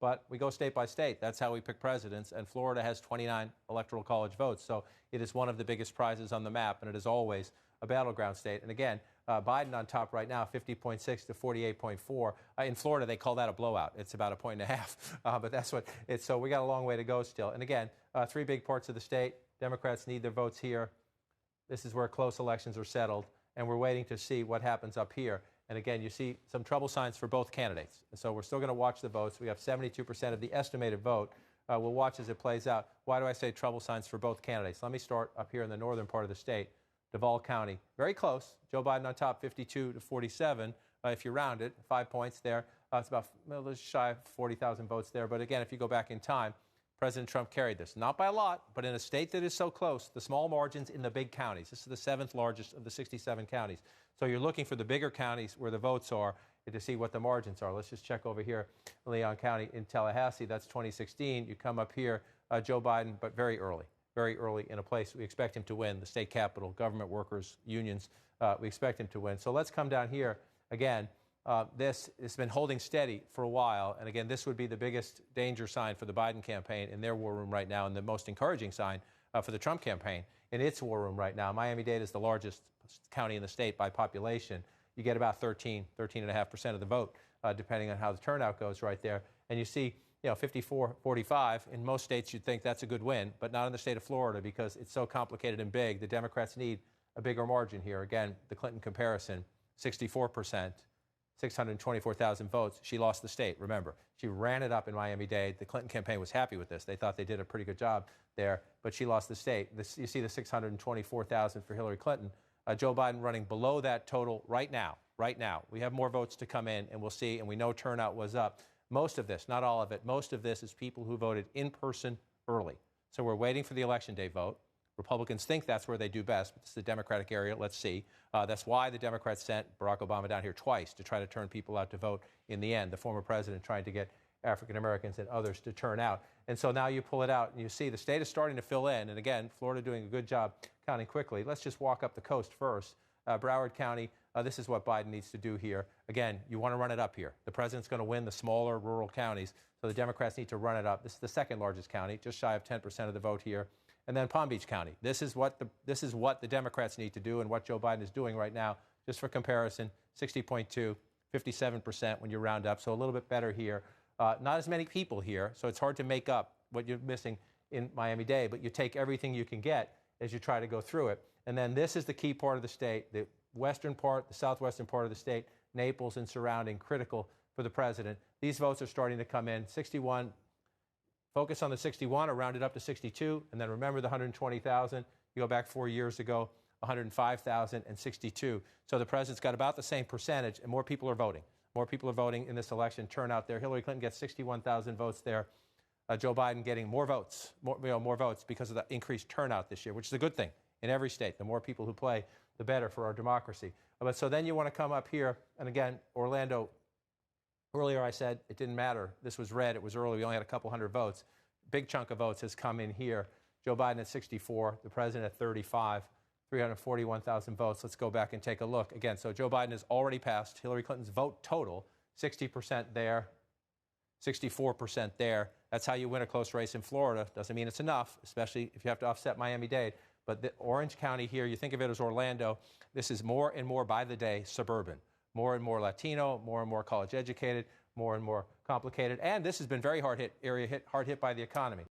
but we go state by state. That's how we pick presidents, and Florida has 29 electoral college votes, so it is one of the biggest prizes on the map, and it is always a battleground state. And again, Biden on top right now, 50.6 to 48.4. In Florida, they call that a blowout. It's about a point and a half, but that's what it's. So we got a long way to go still. And again, three big parts of the state. Democrats need their votes here. This is where close elections are settled, and we're waiting to see what happens up here. And again, you see some trouble signs for both candidates. So we're still going to watch the votes. We have 72% of the estimated vote. We'll watch as it plays out. Why do I say trouble signs for both candidates? Let me start up here in the northern part of the state. Duval County, very close. Joe Biden on top, 52 to 47. If you round it, 5 points there. It's about shy of 40,000 votes there. But again, if you go back in time, President Trump carried this. Not by a lot, but in a state that is so close, the small margins in the big counties. This is the seventh largest of the 67 counties. So you're looking for the bigger counties where the votes are to see what the margins are. Let's just check over here, Leon County in Tallahassee. That's 2016. You come up here, Joe Biden, but very early in a place we expect him to win, the state capitol, government workers, unions. We expect him to win. So let's come down here again. This has been holding steady for a while. And again, this would be the biggest danger sign for the Biden campaign in their war room right now, and the most encouraging sign for the Trump campaign in its war room right now. Miami-Dade is the largest county in the state by population. You get about 13.5% of the vote, depending on how the turnout goes right there. And you see, 54-45. In most states, you'd think that's a good win, but not in the state of Florida because it's so complicated and big. The Democrats need a bigger margin here. Again, the Clinton comparison, 64%, 624,000 votes. She lost the state, remember. She ran it up in Miami-Dade. The Clinton campaign was happy with this. They thought they did a pretty good job there, but she lost the state. You see the 624,000 for Hillary Clinton. Joe Biden running below that total right now. We have more votes to come in, and we'll see, and we know turnout was up. Most of this, not all of it, most of this is people who voted in person early. So we're waiting for the election day vote. Republicans think that's where they do best, but it's the Democratic area. Let's see. That's why the Democrats sent Barack Obama down here twice to try to turn people out to vote in the end. The former president trying to get African Americans and others to turn out. And so now you pull it out and you see the state is starting to fill in. And again, Florida doing a good job counting quickly. Let's just walk up the coast first. Broward County, this is what Biden needs to do here. Again, you want to run it up here. The president's going to win the smaller rural counties, so the Democrats need to run it up. This is the second largest county, just shy of 10% of the vote here. And then Palm Beach County. This is what the Democrats need to do and what Joe Biden is doing right now. Just for comparison, 60.2, 57% when you round up, so a little bit better here. Not as many people here, so it's hard to make up what you're missing in Miami-Dade, but you take everything you can get as you try to go through it. And then this is the key part of the state, the western part, the southwestern part of the state, Naples and surrounding, critical for the president. These votes are starting to come in. 61, focus on the 61 or round it up to 62, and then remember the 120,000. You go back 4 years ago, 105,000 and 62. So the president's got about the same percentage, and more people are voting. More people are voting in this election. Turnout there. Hillary Clinton gets 61,000 votes there. Joe Biden getting more votes, more votes because of the increased turnout this year, which is a good thing in every state. The more people who play, the better for our democracy. But so then you want to come up here, and again, Orlando. Earlier I said it didn't matter. This was red. It was early. We only had a couple hundred votes. Big chunk of votes has come in here. Joe Biden at 64, the president at 35, 341,000 votes. Let's go back and take a look. Again, so Joe Biden has already passed Hillary Clinton's vote total, 60% there, 64% there. That's how you win a close race in Florida. Doesn't mean it's enough, especially if you have to offset Miami-Dade. But the Orange County here, you think of it as Orlando. This is more and more by the day suburban. More and more Latino, more and more college educated, more and more complicated. And this has been very hard hit by the economy.